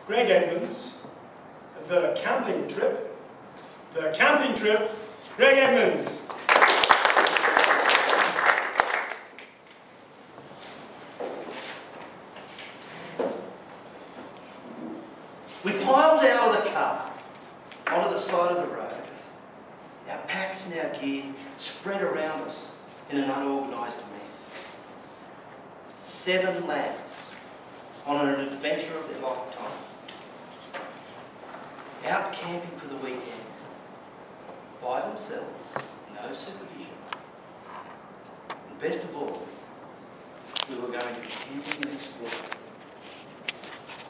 Greg Edmonds, the camping trip, Greg Edmonds. We piled out of the car onto the side of the road, our packs and our gear spread around us in an unorganised mess. 7 lads on an adventure of their lifetime, out camping for the weekend, by themselves, no supervision. And best of all, we were going to be camping and exploring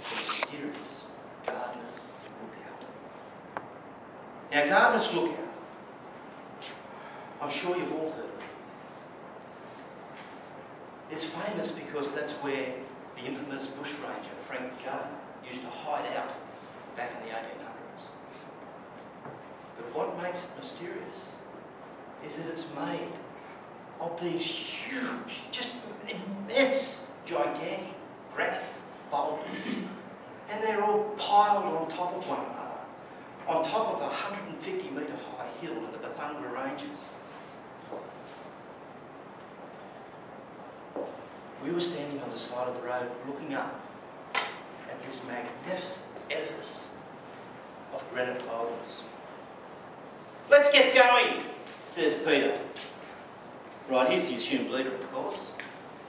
the mysterious Gardener's Lookout. Now, Gardener's Lookout, I'm sure you've all heard of it. It's famous because that's where the infamous bushranger Frank Gardner used to hide out back in the 1800s. But what makes it mysterious is that it's made of these huge, just immense, gigantic granite boulders. And they're all piled on top of one another, on top of the 150 metre high hill in the Bethunga Ranges. We were standing on the side of the road looking up at this magnificent edifice of granite boulders. "Let's get going," says Peter. Right, he's the assumed leader, of course.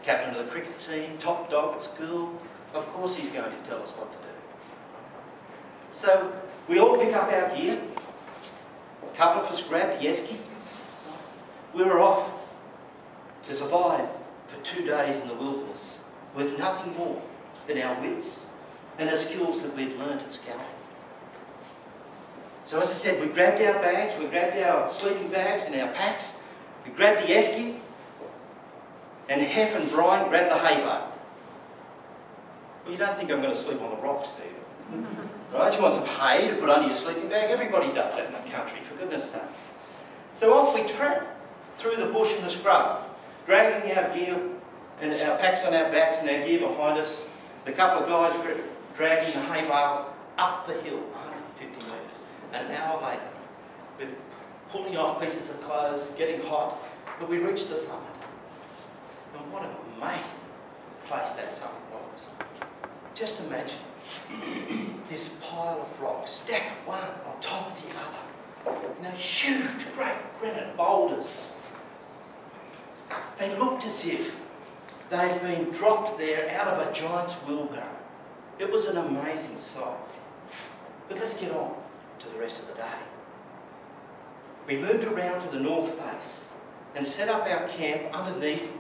Captain of the cricket team, top dog at school. Of course he's going to tell us what to do. So we all pick up our gear. A couple of us grabbed the esky. We were off to survive for 2 days in the wilderness with nothing more than our wits and the skills that we'd learnt at scouting. So as I said, we grabbed our bags, we grabbed our sleeping bags and our packs, we grabbed the esky, and Hef and Brian grabbed the hay bale. Well, you don't think I'm going to sleep on the rocks, do you? Right? You want some hay to put under your sleeping bag? Everybody does that in the country, for goodness sake. So off we tramped through the bush and the scrub, dragging our gear and our packs on our backs and our gear behind us. The couple of guys dragging the hay bale up the hill, 150 metres. And an hour later, we're pulling off pieces of clothes, getting hot, but we reached the summit. And what an amazing place that summit was. Just imagine this pile of rocks stacked one on top of the other. You know, huge, great granite boulders. They looked as if they'd been dropped there out of a giant's wheelbarrow. It was an amazing sight. But let's get on to the rest of the day. We moved around to the north face and set up our camp underneath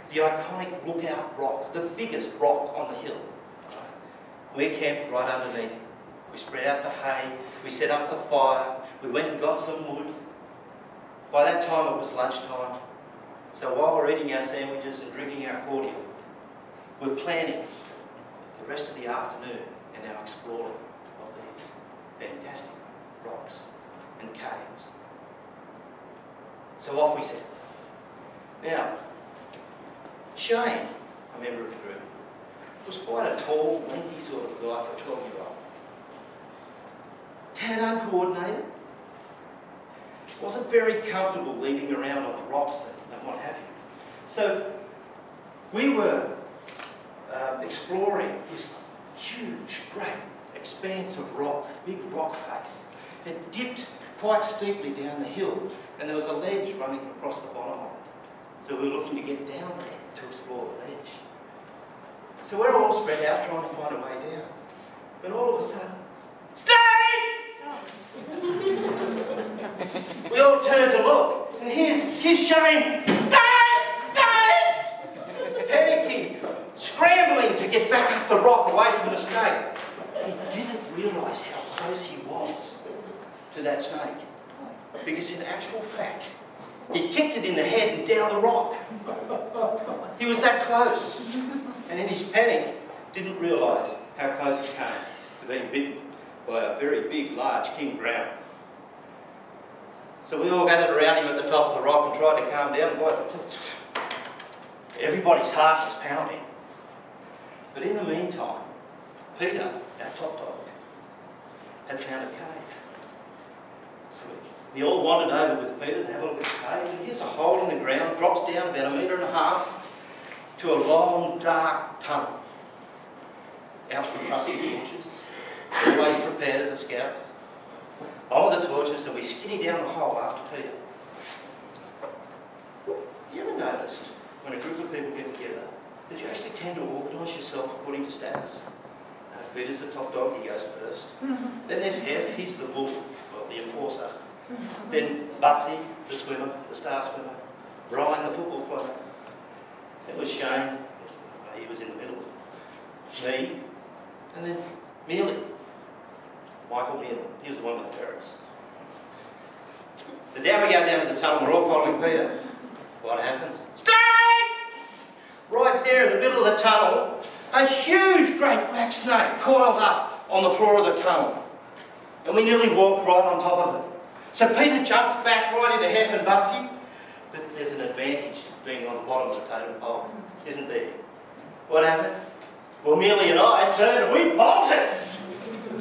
the iconic Lookout Rock, the biggest rock on the hill. We camped right underneath it. We spread out the hay, we set up the fire, we went and got some wood. By that time it was lunchtime, so while we're eating our sandwiches and drinking our cordial, we're planning the rest of the afternoon and our exploring of these fantastic rocks and caves. So off we set. Now, Shane, a member of the group, was quite a tall, lanky sort of guy for a 12-year-old. Tad uncoordinated, wasn't very comfortable leaping around on the rocks and what have you. So we were exploring this huge, great expanse of rock, big rock face. It dipped quite steeply down the hill, and there was a ledge running across the bottom of it. So we were looking to get down there to explore the ledge. So we're all spread out trying to find a way down. But all of a sudden, stay! We all turned to look, and here's Shane. Stay! Stay! Panicking, scrambling to get back up the rock away from the snake. He didn't realise how close he was to that snake. Because in actual fact, he kicked it in the head and down the rock. He was that close. And in his panic, didn't realise how close he came to being bitten by a very big, large king brown. So we all gathered around him at the top of the rock and tried to calm down. Boy, everybody's heart was pounding. But in the meantime, Peter, our top dog, had found a cave. So we all wandered over with Peter to have a look at the cave, and here's a hole in the ground, drops down about 1.5 metres to a long, dark tunnel. Out with trusty torches, always prepared as a scout. On with the torches, and we skinny down the hole after Peter. Have you ever noticed, when a group of people get together, that you actually tend to organise yourself according to status? Peter's the top dog, he goes first. Then there's Hef, he's the bull, well, the enforcer. Then Butsy, the swimmer, the star swimmer. Brian, the football player. Then was Shane, he was in the middle. Me, and then Mealy. Michael Mealy, he was the one with the ferrets. So down we go down to the tunnel, we're all following Peter. What happens? Stay! Right there in the middle of the tunnel, a huge great black snake coiled up on the floor of the tunnel. And we nearly walked right on top of it. So Peter jumps back right into Hef and Butsy. But there's an advantage to being on the bottom of the totem pole, isn't there? What happened? Well, Mealy and I turned and we bolted!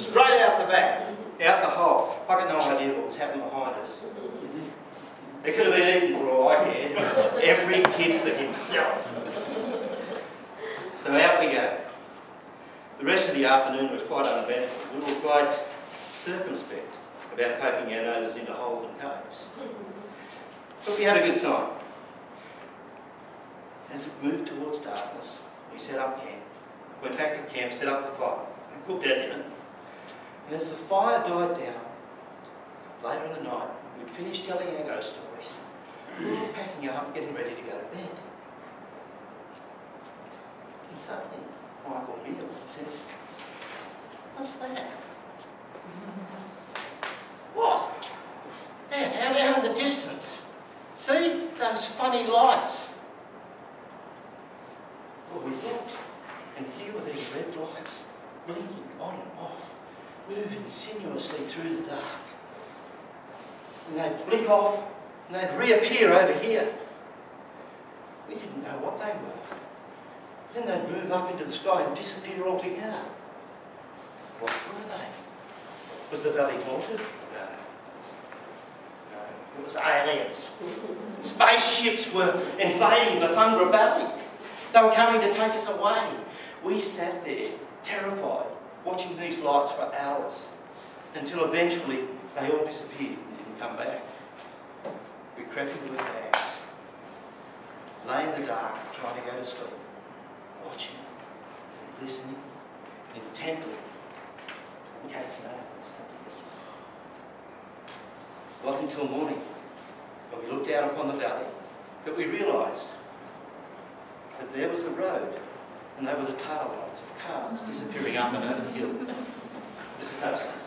Straight out the back, out the hole. I got no idea what was happening behind us. It could have been eaten for all I care. It was every kid for himself. So out we go. The rest of the afternoon was quite uneventful. We were quite circumspect about poking our noses into holes and caves. But we had a good time. As it moved towards darkness, we set up camp. Went back to camp, set up the fire, and cooked our dinner. And as the fire died down, later in the night, we'd finished telling our ghost stories. We were packing up, getting ready to go to bed. And suddenly, Michael Mealy says, "What's that?" "What?" "There, out in the distance. See, those funny lights." Well, we looked, and here were these red lights, blinking on and off, moving sinuously through the dark. And they'd blink off, and they'd reappear over here. We didn't know what they were. Then they'd move up into the sky and disappear altogether. What were they? Was the valley haunted? No. No. It was aliens. Spaceships were invading the Thundra Valley. They were coming to take us away. We sat there, terrified, watching these lights for hours, until eventually they all disappeared and didn't come back. We crept into our bags, lay in the dark, trying to go to sleep, watching and listening intently in case the aliens come to get us. It wasn't until morning, when we looked out upon the valley, that we realised that there was a road, and they were the tail lights of cars disappearing up and over the hill. Mr. Coates.